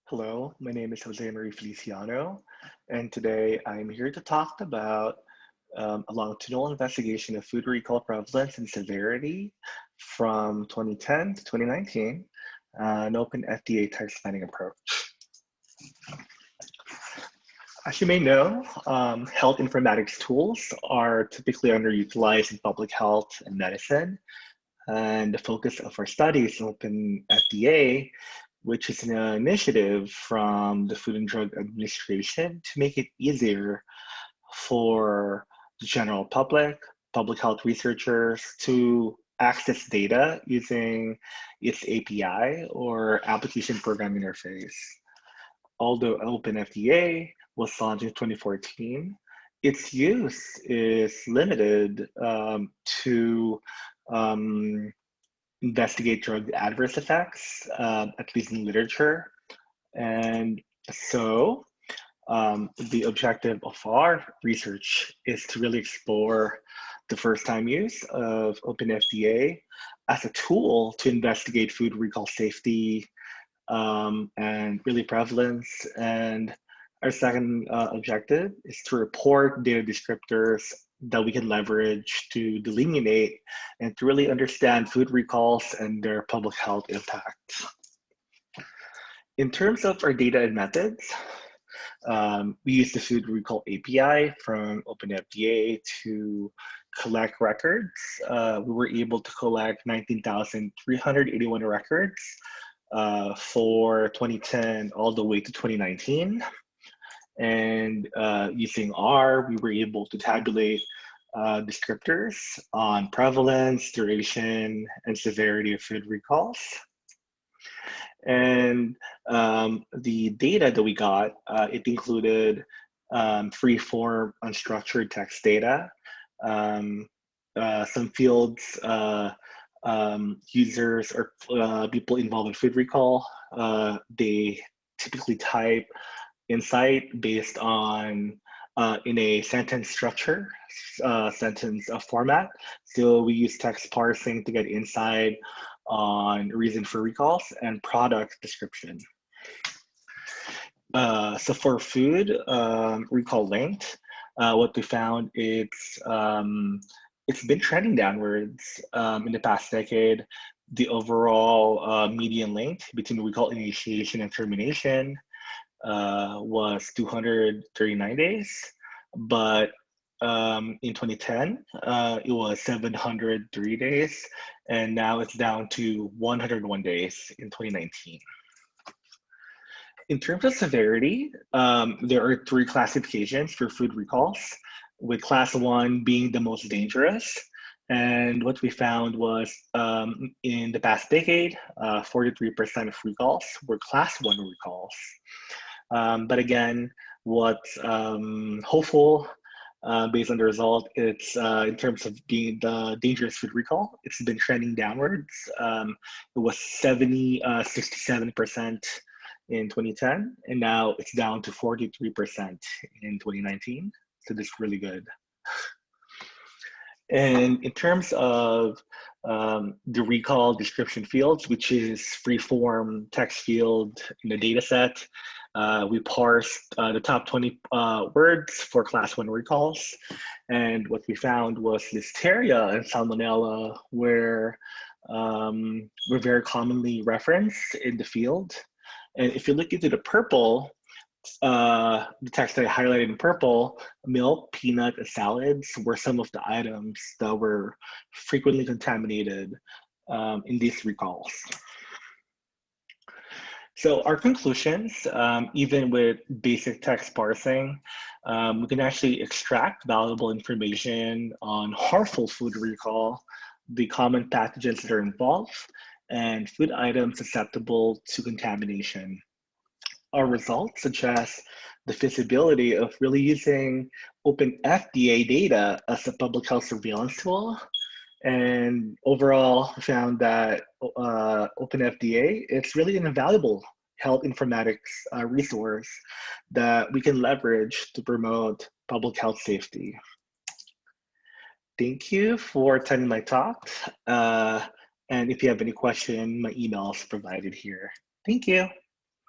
Hello, my name is Josemari Feliciano, and today I'm here to talk about a longitudinal investigation of food recall prevalence and severity from 2010 to 2019, an open FDA text finding approach. As you may know, health informatics tools are typically underutilized in public health and medicine, and the focus of our study is open FDA, which is an initiative from the Food and Drug Administration to make it easier for the general public health researchers to access data using its API or application program interface. Although OpenFDA was launched in 2014, its use is limited to investigate drug adverse effects, at least in literature. And so the objective of our research is to really explore the first-time use of OpenFDA as a tool to investigate food recall safety and really prevalence. And our second objective is to report data descriptors that we can leverage to delineate and to really understand food recalls and their public health impact. In terms of our data and methods, we use the food recall API from OpenFDA to collect records. We were able to collect 19,381 records for 2010 all the way to 2019. And using R, we were able to tabulate descriptors on prevalence, duration, and severity of food recalls. And the data that we got, it included free-form unstructured text data, some fields, users or people involved in food recall, they typically type insight based on in a sentence structure, sentence format. So we use text parsing to get insight on reason for recalls and product description. So for food recall length, what we found it's been trending downwards in the past decade. The overall median length between recall initiation and termination was 239 days, but in 2010, it was 703 days, and now it's down to 101 days in 2019. In terms of severity, there are 3 classifications for food recalls, with class 1 being the most dangerous. And what we found was in the past decade, 43% of recalls were class 1 recalls. But again, what's hopeful based on the result, it's in terms of being the dangerous food recall, it's been trending downwards. It was 67% in 2010, and now it's down to 43% in 2019. So this is really good. And in terms of the recall description fields, which is free-form text field in the data set, we parsed the top 20 words for class 1 recalls. And what we found was listeria and salmonella were very commonly referenced in the field. And if you look into the purple, the text that I highlighted in purple, milk, peanut, and salads were some of the items that were frequently contaminated in these recalls. So our conclusions, even with basic text parsing, we can actually extract valuable information on harmful food recall, the common pathogens that are involved, and food items susceptible to contamination. Our results suggest the feasibility of really using OpenFDA data as a public health surveillance tool. And overall, found that OpenFDA, it's really an invaluable health informatics resource that we can leverage to promote public health safety. Thank you for attending my talk. And if you have any question, my email is provided here. Thank you.